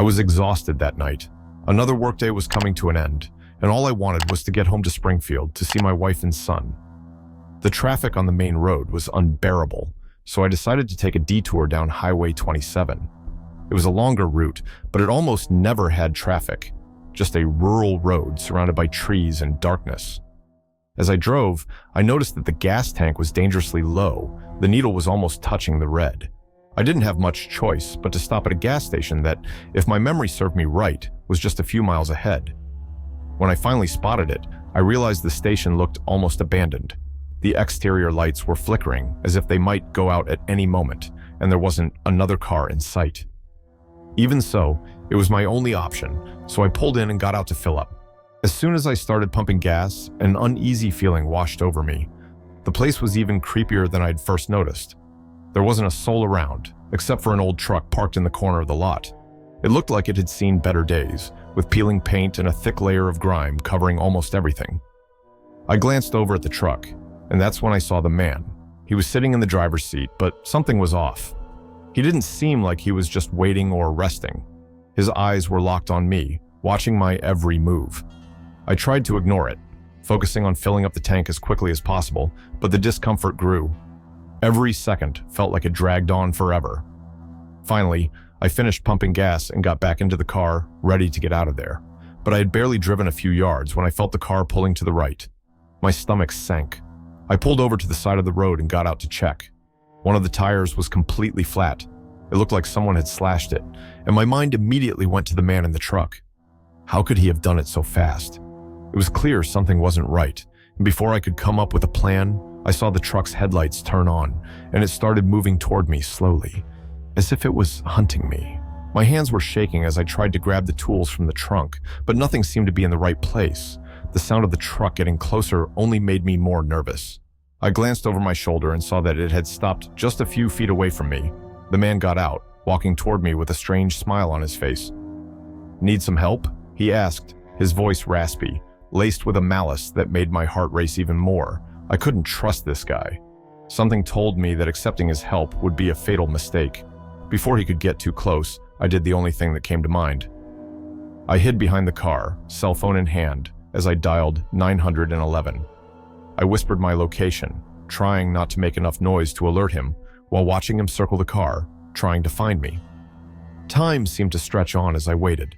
I was exhausted that night. Another workday was coming to an end, and all I wanted was to get home to Springfield to see my wife and son. The traffic on the main road was unbearable, so I decided to take a detour down Highway 27. It was a longer route, but it almost never had traffic, just a rural road surrounded by trees and darkness. As I drove, I noticed that the gas tank was dangerously low. The needle was almost touching the red. I didn't have much choice but to stop at a gas station that, if my memory served me right, was just a few miles ahead. When I finally spotted it, I realized the station looked almost abandoned. The exterior lights were flickering as if they might go out at any moment, and there wasn't another car in sight. Even so, it was my only option, so I pulled in and got out to fill up. As soon as I started pumping gas, an uneasy feeling washed over me. The place was even creepier than I'd first noticed. There wasn't a soul around, except for an old truck parked in the corner of the lot. It looked like it had seen better days, with peeling paint and a thick layer of grime covering almost everything. I glanced over at the truck, and that's when I saw the man. He was sitting in the driver's seat, but something was off. He didn't seem like he was just waiting or resting. His eyes were locked on me, watching my every move. I tried to ignore it, focusing on filling up the tank as quickly as possible, but the discomfort grew. Every second felt like it dragged on forever. Finally, I finished pumping gas and got back into the car, ready to get out of there. But I had barely driven a few yards when I felt the car pulling to the right. My stomach sank. I pulled over to the side of the road and got out to check. One of the tires was completely flat. It looked like someone had slashed it, and my mind immediately went to the man in the truck. How could he have done it so fast? It was clear something wasn't right, and before I could come up with a plan, I saw the truck's headlights turn on, and it started moving toward me slowly, as if it was hunting me. My hands were shaking as I tried to grab the tools from the trunk, but nothing seemed to be in the right place. The sound of the truck getting closer only made me more nervous. I glanced over my shoulder and saw that it had stopped just a few feet away from me. The man got out, walking toward me with a strange smile on his face. "Need some help?" he asked, his voice raspy, laced with a malice that made my heart race even more. I couldn't trust this guy. Something told me that accepting his help would be a fatal mistake. Before he could get too close, I did the only thing that came to mind. I hid behind the car, cell phone in hand, as I dialed 911. I whispered my location, trying not to make enough noise to alert him, while watching him circle the car, trying to find me. Time seemed to stretch on as I waited.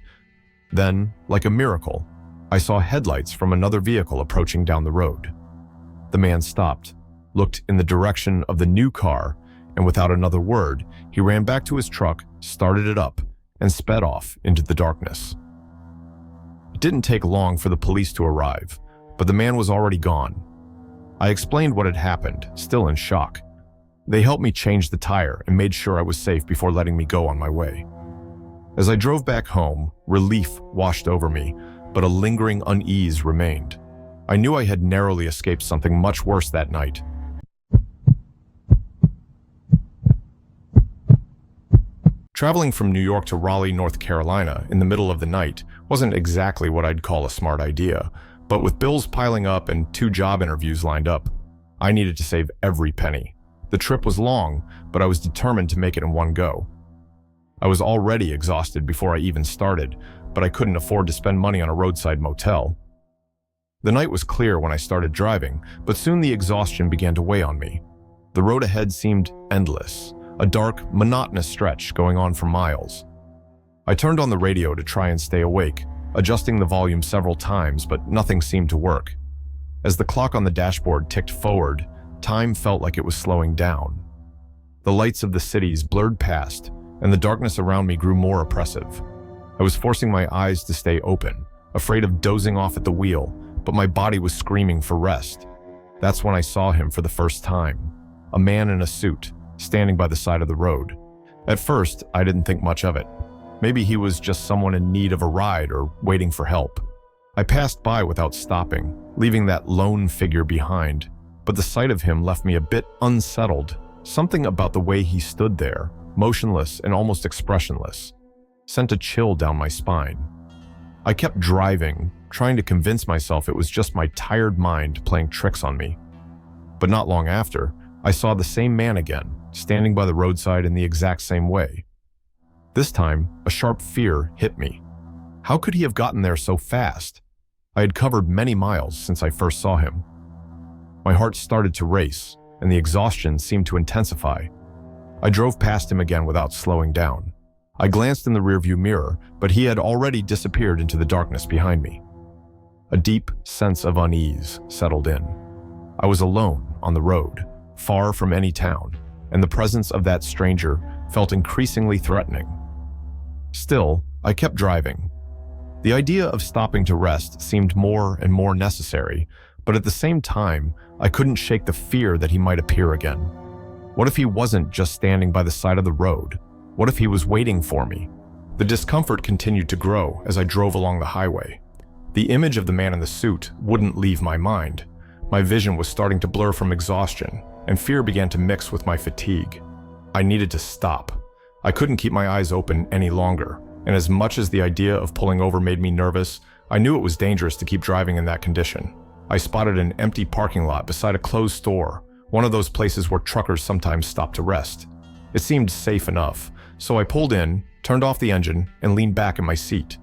Then, like a miracle, I saw headlights from another vehicle approaching down the road. The man stopped, looked in the direction of the new car, and without another word, he ran back to his truck, started it up, and sped off into the darkness. It didn't take long for the police to arrive, but the man was already gone. I explained what had happened, still in shock. They helped me change the tire and made sure I was safe before letting me go on my way. As I drove back home, relief washed over me, but a lingering unease remained. I knew I had narrowly escaped something much worse that night. Traveling from New York to Raleigh, North Carolina in the middle of the night wasn't exactly what I'd call a smart idea, but with bills piling up and 2 job interviews lined up, I needed to save every penny. The trip was long, but I was determined to make it in one go. I was already exhausted before I even started, but I couldn't afford to spend money on a roadside motel. The night was clear when I started driving, but soon the exhaustion began to weigh on me. The road ahead seemed endless, a dark, monotonous stretch going on for miles. I turned on the radio to try and stay awake, adjusting the volume several times, but nothing seemed to work. As the clock on the dashboard ticked forward, time felt like it was slowing down. The lights of the cities blurred past, and the darkness around me grew more oppressive. I was forcing my eyes to stay open, afraid of dozing off at the wheel, but my body was screaming for rest. That's when I saw him for the first time, a man in a suit, standing by the side of the road. At first, I didn't think much of it. Maybe he was just someone in need of a ride or waiting for help. I passed by without stopping, leaving that lone figure behind, but the sight of him left me a bit unsettled. Something about the way he stood there, motionless and almost expressionless, sent a chill down my spine. I kept driving, trying to convince myself it was just my tired mind playing tricks on me. But not long after, I saw the same man again, standing by the roadside in the exact same way. This time, a sharp fear hit me. How could he have gotten there so fast? I had covered many miles since I first saw him. My heart started to race, and the exhaustion seemed to intensify. I drove past him again without slowing down. I glanced in the rearview mirror, but he had already disappeared into the darkness behind me. A deep sense of unease settled in. I was alone on the road, far from any town, and the presence of that stranger felt increasingly threatening. Still, I kept driving. The idea of stopping to rest seemed more and more necessary, but at the same time, I couldn't shake the fear that he might appear again. What if he wasn't just standing by the side of the road? What if he was waiting for me? The discomfort continued to grow as I drove along the highway. The image of the man in the suit wouldn't leave my mind. My vision was starting to blur from exhaustion, and fear began to mix with my fatigue. I needed to stop. I couldn't keep my eyes open any longer, and as much as the idea of pulling over made me nervous, I knew it was dangerous to keep driving in that condition. I spotted an empty parking lot beside a closed store, one of those places where truckers sometimes stop to rest. It seemed safe enough, so I pulled in, turned off the engine, and leaned back in my seat.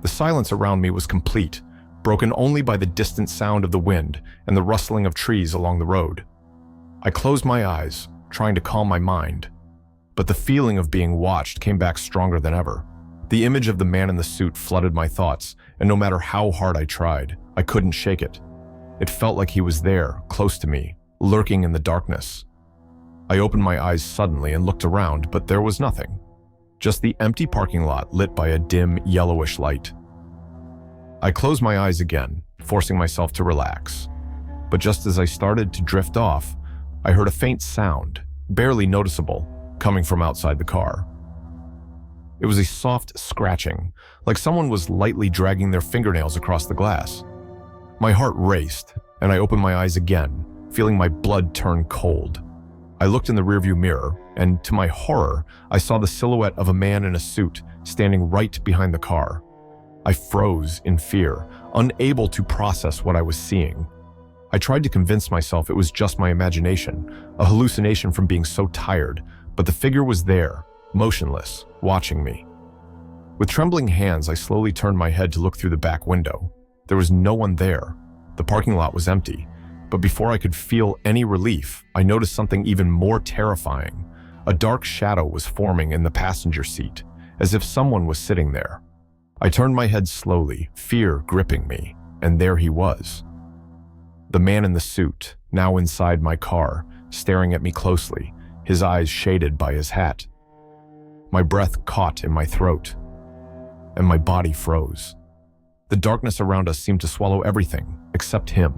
The silence around me was complete, broken only by the distant sound of the wind and the rustling of trees along the road. I closed my eyes, trying to calm my mind, but the feeling of being watched came back stronger than ever. The image of the man in the suit flooded my thoughts, and no matter how hard I tried, I couldn't shake it. It felt like he was there, close to me, lurking in the darkness. I opened my eyes suddenly and looked around, but there was nothing. Just the empty parking lot lit by a dim, yellowish light. I closed my eyes again, forcing myself to relax. But just as I started to drift off, I heard a faint sound, barely noticeable, coming from outside the car. It was a soft scratching, like someone was lightly dragging their fingernails across the glass. My heart raced, and I opened my eyes again, feeling my blood turn cold. I looked in the rearview mirror, and to my horror, I saw the silhouette of a man in a suit standing right behind the car. I froze in fear, unable to process what I was seeing. I tried to convince myself it was just my imagination, a hallucination from being so tired, but the figure was there, motionless, watching me. With trembling hands, I slowly turned my head to look through the back window. There was no one there. The parking lot was empty. But before I could feel any relief, I noticed something even more terrifying. A dark shadow was forming in the passenger seat, as if someone was sitting there. I turned my head slowly, fear gripping me, and there he was. The man in the suit, now inside my car, staring at me closely, his eyes shaded by his hat. My breath caught in my throat, and my body froze. The darkness around us seemed to swallow everything, except him.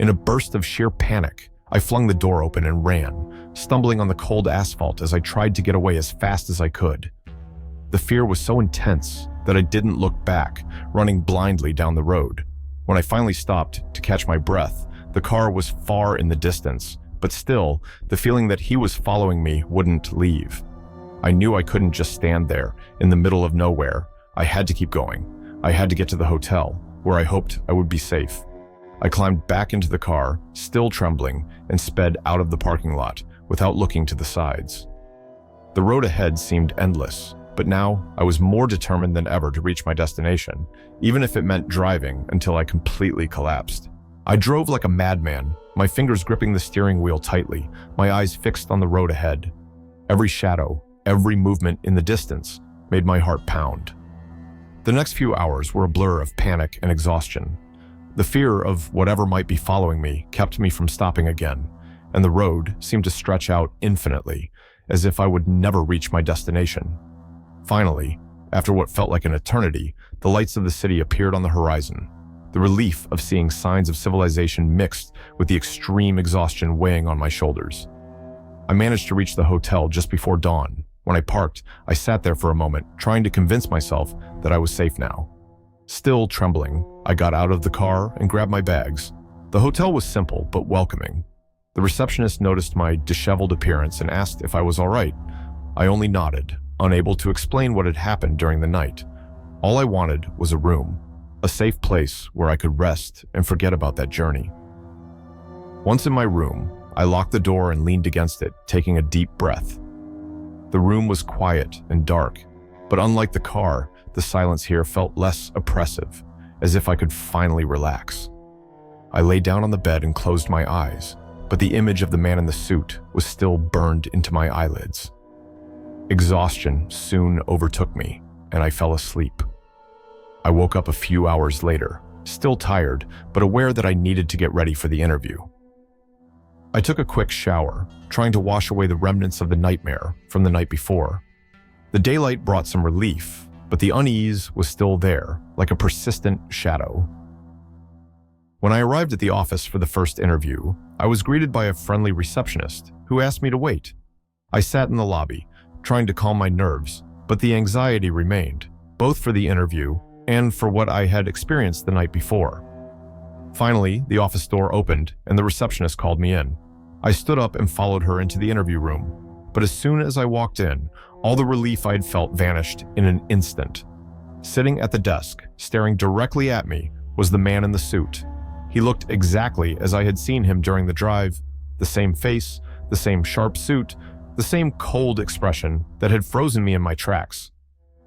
In a burst of sheer panic, I flung the door open and ran, stumbling on the cold asphalt as I tried to get away as fast as I could. The fear was so intense that I didn't look back, running blindly down the road. When I finally stopped to catch my breath, the car was far in the distance, but still, the feeling that he was following me wouldn't leave. I knew I couldn't just stand there, in the middle of nowhere. I had to keep going. I had to get to the hotel, where I hoped I would be safe. I climbed back into the car, still trembling, and sped out of the parking lot without looking to the sides. The road ahead seemed endless, but now I was more determined than ever to reach my destination, even if it meant driving until I completely collapsed. I drove like a madman, my fingers gripping the steering wheel tightly, my eyes fixed on the road ahead. Every shadow, every movement in the distance made my heart pound. The next few hours were a blur of panic and exhaustion. The fear of whatever might be following me kept me from stopping again, and the road seemed to stretch out infinitely, as if I would never reach my destination. Finally, after what felt like an eternity, the lights of the city appeared on the horizon. The relief of seeing signs of civilization mixed with the extreme exhaustion weighing on my shoulders. I managed to reach the hotel just before dawn. When I parked, I sat there for a moment, trying to convince myself that I was safe now. Still trembling, I got out of the car and grabbed my bags. The hotel was simple but welcoming. The receptionist noticed my disheveled appearance and asked if I was all right. I only nodded, unable to explain what had happened during the night. All I wanted was a room, a safe place where I could rest and forget about that journey. Once in my room, I locked the door and leaned against it, taking a deep breath. The room was quiet and dark, but unlike the car, the silence here felt less oppressive, as if I could finally relax. I lay down on the bed and closed my eyes, but the image of the man in the suit was still burned into my eyelids. Exhaustion soon overtook me, and I fell asleep. I woke up a few hours later, still tired, but aware that I needed to get ready for the interview. I took a quick shower, trying to wash away the remnants of the nightmare from the night before. The daylight brought some relief, but the unease was still there, like a persistent shadow. When I arrived at the office for the first interview, I was greeted by a friendly receptionist who asked me to wait. I sat in the lobby, trying to calm my nerves, but the anxiety remained, both for the interview and for what I had experienced the night before. Finally, the office door opened and the receptionist called me in. I stood up and followed her into the interview room, but as soon as I walked in, all the relief I had felt vanished in an instant. Sitting at the desk, staring directly at me, was the man in the suit. He looked exactly as I had seen him during the drive, the same face, the same sharp suit, the same cold expression that had frozen me in my tracks.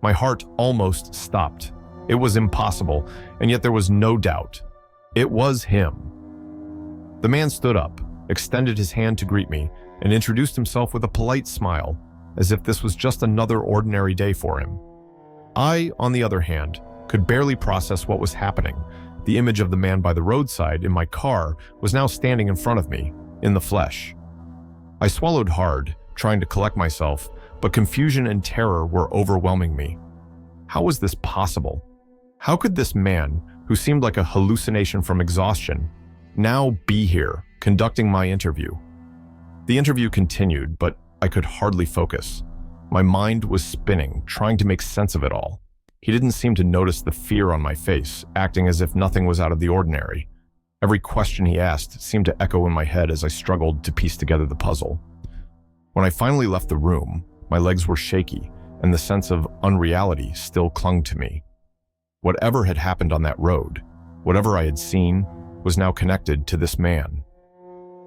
My heart almost stopped. It was impossible, and yet there was no doubt. It was him. The man stood up, extended his hand to greet me, and introduced himself with a polite smile, as if this was just another ordinary day for him. I, on the other hand, could barely process what was happening. The image of the man by the roadside in my car was now standing in front of me, in the flesh. I swallowed hard, trying to collect myself, but confusion and terror were overwhelming me. How was this possible? How could this man, who seemed like a hallucination from exhaustion, now be here, conducting my interview? The interview continued, but I could hardly focus. My mind was spinning, trying to make sense of it all. He didn't seem to notice the fear on my face, acting as if nothing was out of the ordinary. Every question he asked seemed to echo in my head as I struggled to piece together the puzzle. When I finally left the room, my legs were shaky, and the sense of unreality still clung to me. Whatever had happened on that road, whatever I had seen, was now connected to this man.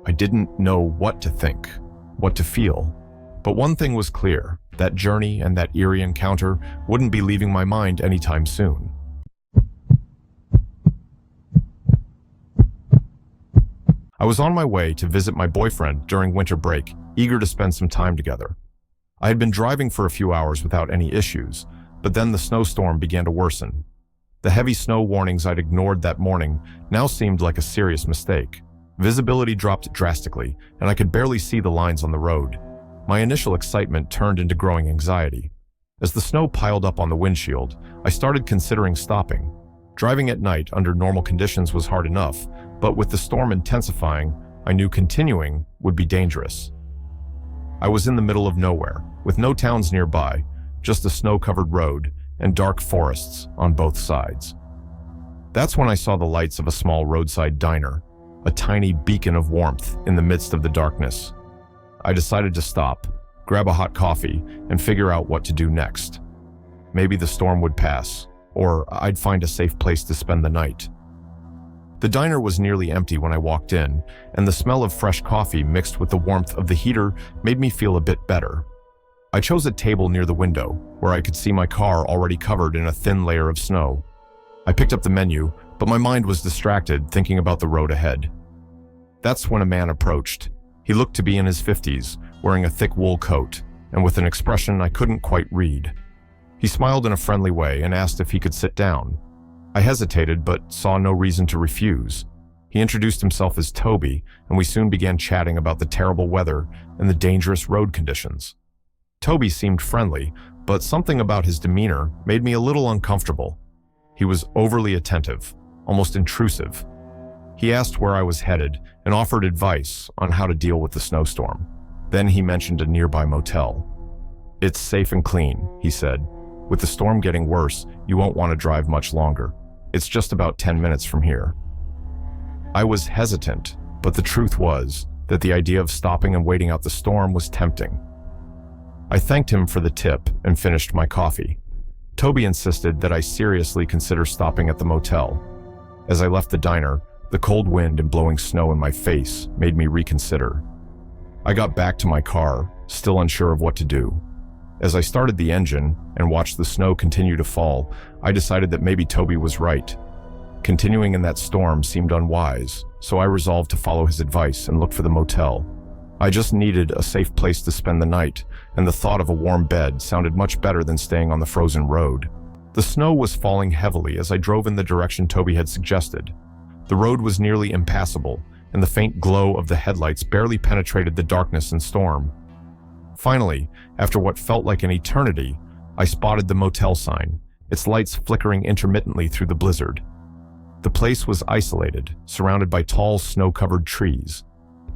I didn't know what to think, what to feel, but one thing was clear: that journey and that eerie encounter wouldn't be leaving my mind anytime soon. I was on my way to visit my boyfriend during winter break, eager to spend some time together. I had been driving for a few hours without any issues, but then the snowstorm began to worsen. The heavy snow warnings I'd ignored that morning now seemed like a serious mistake. Visibility dropped drastically, and I could barely see the lines on the road. My initial excitement turned into growing anxiety. As the snow piled up on the windshield, I started considering stopping. Driving at night under normal conditions was hard enough, but with the storm intensifying, I knew continuing would be dangerous. I was in the middle of nowhere, with no towns nearby, just a snow-covered road and dark forests on both sides. That's when I saw the lights of a small roadside diner, a tiny beacon of warmth in the midst of the darkness. I decided to stop, grab a hot coffee, and figure out what to do next. Maybe the storm would pass, or I'd find a safe place to spend the night. The diner was nearly empty when I walked in, and the smell of fresh coffee mixed with the warmth of the heater made me feel a bit better. I chose a table near the window, where I could see my car already covered in a thin layer of snow. I picked up the menu, but my mind was distracted thinking about the road ahead. That's when a man approached. He looked to be in his 50s, wearing a thick wool coat, and with an expression I couldn't quite read. He smiled in a friendly way and asked if he could sit down. I hesitated, but saw no reason to refuse. He introduced himself as Toby, and we soon began chatting about the terrible weather and the dangerous road conditions. Toby seemed friendly, but something about his demeanor made me a little uncomfortable. He was overly attentive, almost intrusive. He asked where I was headed and offered advice on how to deal with the snowstorm. Then he mentioned a nearby motel. "It's safe and clean," he said. "With the storm getting worse, you won't want to drive much longer. It's just about 10 minutes from here." I was hesitant, but the truth was that the idea of stopping and waiting out the storm was tempting. I thanked him for the tip and finished my coffee. Toby insisted that I seriously consider stopping at the motel. As I left the diner, the cold wind and blowing snow in my face made me reconsider. I got back to my car, still unsure of what to do. As I started the engine and watched the snow continue to fall, I decided that maybe Toby was right. Continuing in that storm seemed unwise, so I resolved to follow his advice and look for the motel. I just needed a safe place to spend the night, and the thought of a warm bed sounded much better than staying on the frozen road. The snow was falling heavily as I drove in the direction Toby had suggested. The road was nearly impassable, and the faint glow of the headlights barely penetrated the darkness and storm. Finally, after what felt like an eternity, I spotted the motel sign, its lights flickering intermittently through the blizzard. The place was isolated, surrounded by tall, snow-covered trees.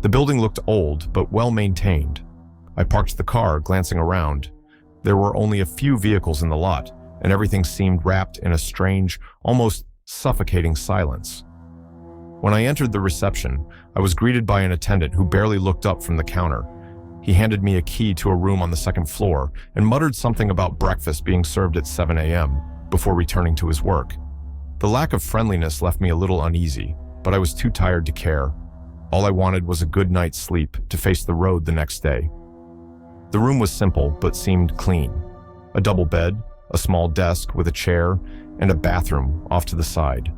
The building looked old, but well-maintained. I parked the car, glancing around. There were only a few vehicles in the lot, and everything seemed wrapped in a strange, almost suffocating silence. When I entered the reception, I was greeted by an attendant who barely looked up from the counter. He handed me a key to a room on the second floor and muttered something about breakfast being served at 7 a.m. before returning to his work. The lack of friendliness left me a little uneasy, but I was too tired to care. All I wanted was a good night's sleep to face the road the next day. The room was simple but seemed clean. A double bed, a small desk with a chair, and a bathroom off to the side.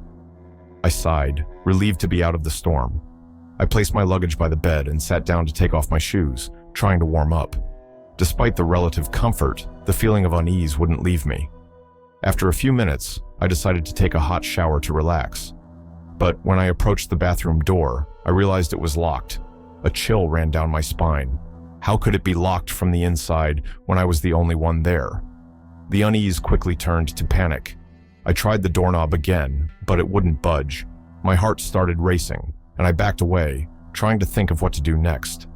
I sighed, relieved to be out of the storm. I placed my luggage by the bed and sat down to take off my shoes, trying to warm up. Despite the relative comfort, the feeling of unease wouldn't leave me. After a few minutes, I decided to take a hot shower to relax. But when I approached the bathroom door, I realized it was locked. A chill ran down my spine. How could it be locked from the inside when I was the only one there? The unease quickly turned to panic. I tried the doorknob again, but it wouldn't budge. My heart started racing, and I backed away, trying to think of what to do next.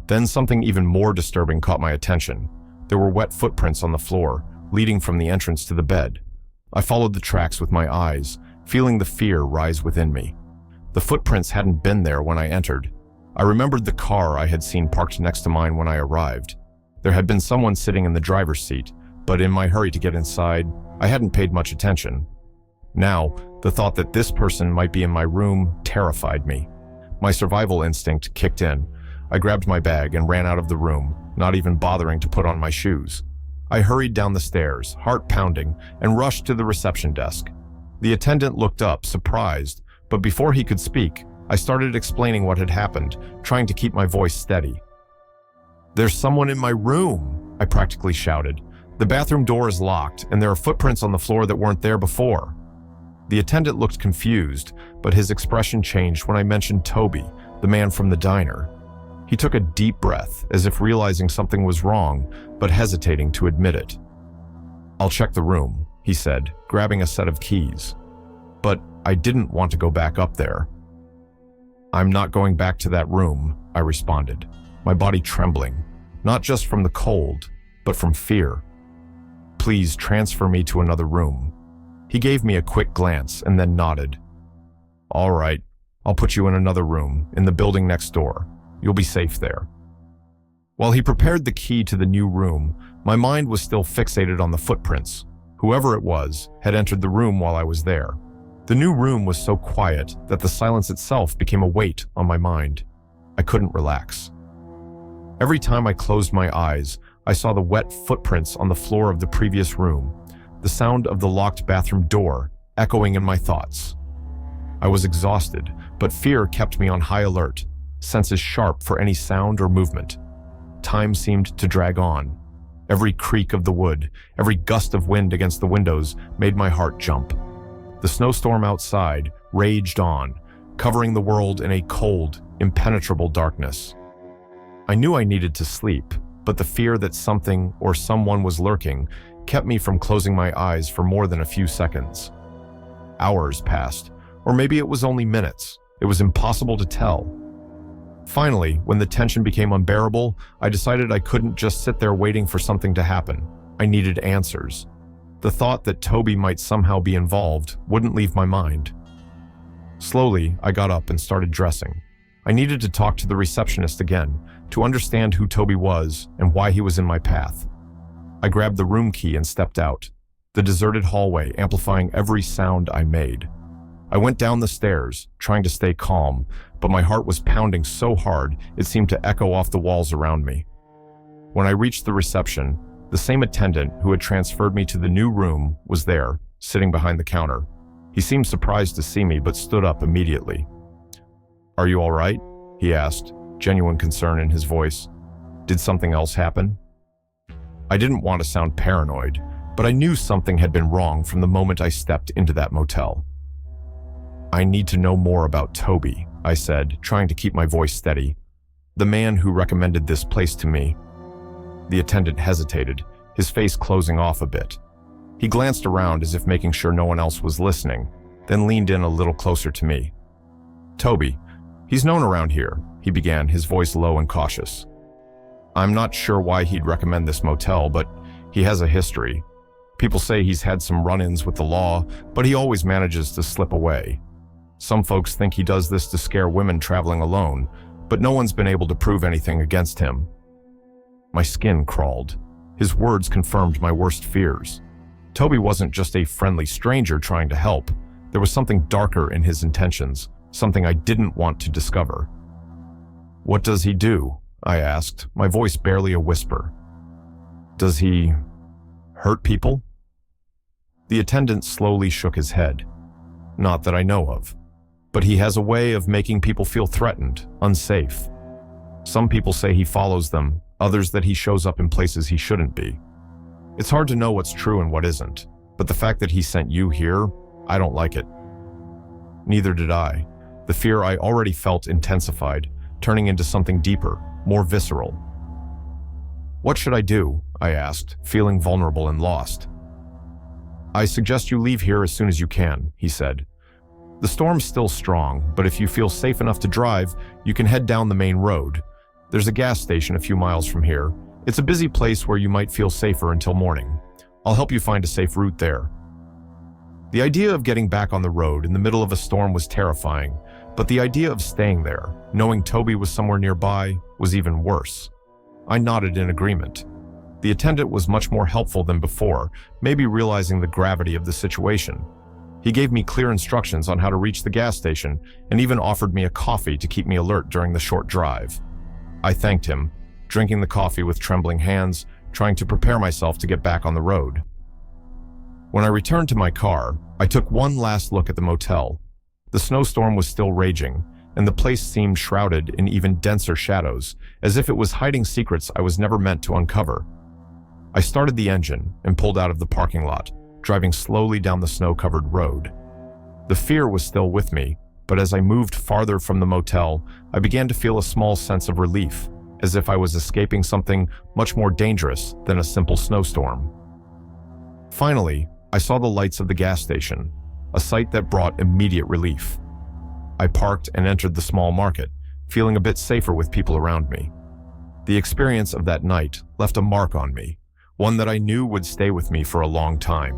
Then something even more disturbing caught my attention. There were wet footprints on the floor, leading from the entrance to the bed. I followed the tracks with my eyes, feeling the fear rise within me. The footprints hadn't been there when I entered. I remembered the car I had seen parked next to mine when I arrived. There had been someone sitting in the driver's seat, but in my hurry to get inside, I hadn't paid much attention. Now, the thought that this person might be in my room terrified me. My survival instinct kicked in. I grabbed my bag and ran out of the room, not even bothering to put on my shoes. I hurried down the stairs, heart pounding, and rushed to the reception desk. The attendant looked up, surprised, but before he could speak, I started explaining what had happened, trying to keep my voice steady. "There's someone in my room," I practically shouted. "The bathroom door is locked, and there are footprints on the floor that weren't there before." The attendant looked confused, but his expression changed when I mentioned Toby, the man from the diner. He took a deep breath, as if realizing something was wrong, but hesitating to admit it. "I'll check the room," he said, grabbing a set of keys. But I didn't want to go back up there. "I'm not going back to that room," I responded, my body trembling, not just from the cold, but from fear. "Please transfer me to another room." He gave me a quick glance and then nodded. "All right, I'll put you in another room, in the building next door. You'll be safe there." While he prepared the key to the new room, my mind was still fixated on the footprints. Whoever it was had entered the room while I was there. The new room was so quiet that the silence itself became a weight on my mind. I couldn't relax. Every time I closed my eyes, I saw the wet footprints on the floor of the previous room, the sound of the locked bathroom door echoing in my thoughts. I was exhausted, but fear kept me on high alert, senses sharp for any sound or movement. Time seemed to drag on. Every creak of the wood, every gust of wind against the windows made my heart jump. The snowstorm outside raged on, covering the world in a cold, impenetrable darkness. I knew I needed to sleep, but the fear that something or someone was lurking kept me from closing my eyes for more than a few seconds. Hours passed, or maybe it was only minutes. It was impossible to tell. Finally, when the tension became unbearable, I decided I couldn't just sit there waiting for something to happen. I needed answers. The thought that Toby might somehow be involved wouldn't leave my mind. Slowly, I got up and started dressing. I needed to talk to the receptionist again, to understand who Toby was and why he was in my path. I grabbed the room key and stepped out, the deserted hallway amplifying every sound I made. I went down the stairs, trying to stay calm, but my heart was pounding so hard it seemed to echo off the walls around me. When I reached the reception, The same attendant who had transferred me to the new room was there, sitting behind the counter. He seemed surprised to see me, but stood up immediately. "Are you all right?" he asked, genuine concern in his voice. "Did something else happen?" I didn't want to sound paranoid, but I knew something had been wrong from the moment I stepped into that motel. "I need to know more about Toby," I said, trying to keep my voice steady. "The man who recommended this place to me." The attendant hesitated, his face closing off a bit. He glanced around as if making sure no one else was listening, then leaned in a little closer to me. "Toby, he's known around here," he began, his voice low and cautious. "I'm not sure why he'd recommend this motel, but he has a history. People say he's had some run-ins with the law, but he always manages to slip away. Some folks think he does this to scare women traveling alone, but no one's been able to prove anything against him." My skin crawled. His words confirmed my worst fears. Toby wasn't just a friendly stranger trying to help. There was something darker in his intentions, something I didn't want to discover. "What does he do?" I asked, my voice barely a whisper. "Does he hurt people?" The attendant slowly shook his head. "Not that I know of. But he has a way of making people feel threatened, unsafe. Some people say he follows them, others that he shows up in places he shouldn't be. It's hard to know what's true and what isn't, but the fact that he sent you here, I don't like it." Neither did I. The fear I already felt intensified, turning into something deeper, more visceral. "What should I do?" I asked, feeling vulnerable and lost. "I suggest you leave here as soon as you can," he said. "The storm's still strong, but if you feel safe enough to drive, you can head down the main road. There's a gas station a few miles from here. It's a busy place where you might feel safer until morning. I'll help you find a safe route there." The idea of getting back on the road in the middle of a storm was terrifying, but the idea of staying there, knowing Toby was somewhere nearby, was even worse. I nodded in agreement. The attendant was much more helpful than before, maybe realizing the gravity of the situation. He gave me clear instructions on how to reach the gas station and even offered me a coffee to keep me alert during the short drive. I thanked him, drinking the coffee with trembling hands, trying to prepare myself to get back on the road. When I returned to my car, I took one last look at the motel. The snowstorm was still raging, and the place seemed shrouded in even denser shadows, as if it was hiding secrets I was never meant to uncover. I started the engine and pulled out of the parking lot, driving slowly down the snow-covered road. The fear was still with me, but as I moved farther from the motel, I began to feel a small sense of relief, as if I was escaping something much more dangerous than a simple snowstorm. Finally, I saw the lights of the gas station, a sight that brought immediate relief. I parked and entered the small market, feeling a bit safer with people around me. The experience of that night left a mark on me, one that I knew would stay with me for a long time.